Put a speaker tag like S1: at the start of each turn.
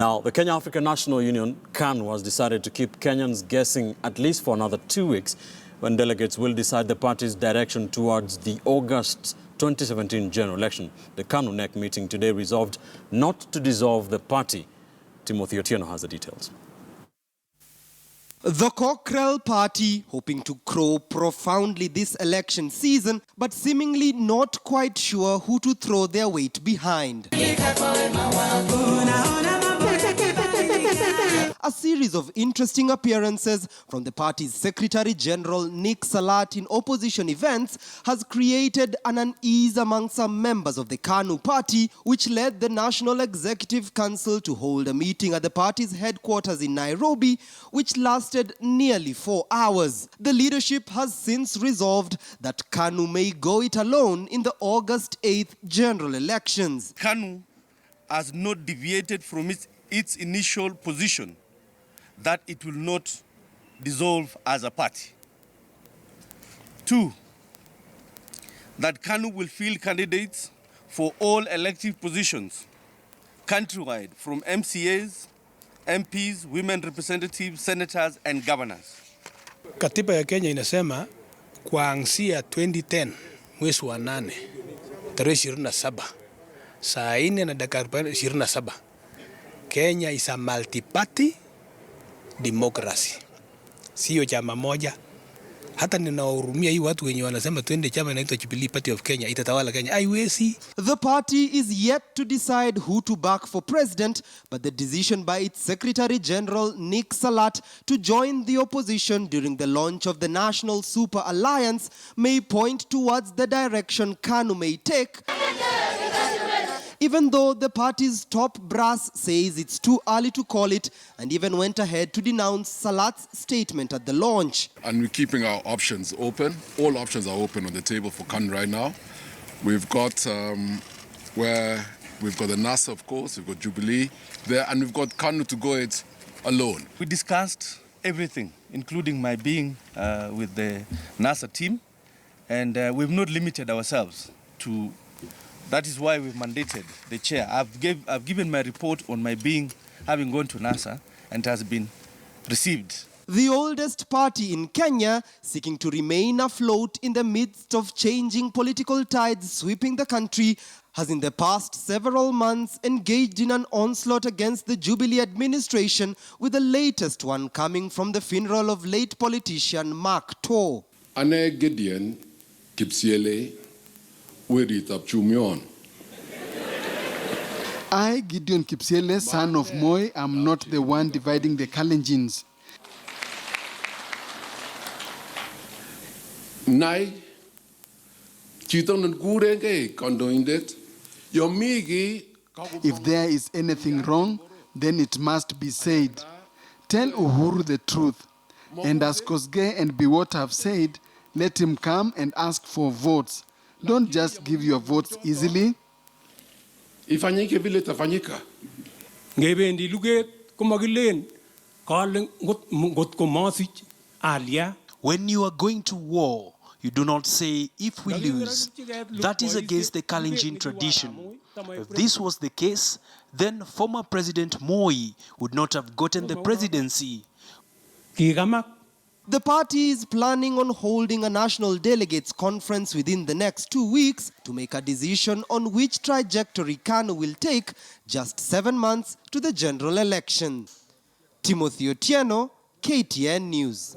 S1: Now, the Kenya African National Union, KANU, has decided to keep Kenyans guessing at least for another 2 weeks when delegates will decide the party's direction towards the August 2017 general election. The KANU NEC meeting today resolved not to dissolve the party. Timothy Otieno has the details.
S2: The Cockrell party hoping to crow profoundly this election season, but seemingly not quite sure who to throw their weight behind. A series of interesting appearances from the party's Secretary General Nick Salat in opposition events has created an unease among some members of the KANU party, which led the National Executive Council to hold a meeting at the party's headquarters in Nairobi, which lasted nearly 4 hours. The leadership has since resolved that KANU may go it alone in the August 8th general elections.
S3: KANU has not deviated from its initial position that it will not dissolve as a party. 2, that KANU will field candidates for all elective positions countrywide, from MCAs, MPs, women representatives, senators and governors.
S4: Katiba ya Kenya inasema kuanzia 2010 mwezi wa 8 tarehe 27 saa 4 na dakika 27 Kenya is a multi-party democracy. Sio chama moja. Hata ninawahurumia hii watu wenye wanasema twende chama inaitwa Jubilee Party of Kenya itatawala Kenya. Haiwezi.
S2: The party is yet to decide who to back for president, but the decision by its Secretary General Nick Salat to join the opposition during the launch of the National Super Alliance may point towards the direction KANU may take, even though the party's top brass says it's too early to call it and even went ahead to denounce Salat's statement at the launch.
S5: And we're keeping our options open. All options are open on the table for KANU right now. We've got we've got the NASA, of course, we've got Jubilee there, and we've got KANU to go it alone.
S3: We discussed everything, including my being with the NASA team, and we've not limited ourselves to. That is why we've mandated the chair. I've given my report on my being, having gone to NASA, and it has been received.
S2: The oldest party in Kenya, seeking to remain afloat in the midst of changing political tides sweeping the country, has in the past several months engaged in an onslaught against the Jubilee administration, with the latest one coming from the funeral of late politician Mark Too.
S5: Ane Gideon Kipsiele Weritap Chumion.
S6: I, Gideon Kipsiele, son of Moi, am not the one dividing the Kalenjins.
S5: Nai Chiton Gurenge Kondoindet Yomigi.
S6: If there is anything wrong, then it must be said. Tell Uhuru the truth. And as Kosgei and Biwott have said, let him come and ask for votes. Don't just give your votes easily.
S5: Ifanyike vile tafanyika.
S7: Ngebendi luget kumagilen kaleng ngot komasich alia.
S8: When you are going to war, you do not say, if we lose. That is against the Kalenjin tradition. If this was the case, then former President Moi would not have gotten the presidency.
S2: The party is planning on holding a national delegates conference within the next 2 weeks to make a decision on which trajectory KANU will take just 7 months to the general election. Timothy Otieno, KTN News.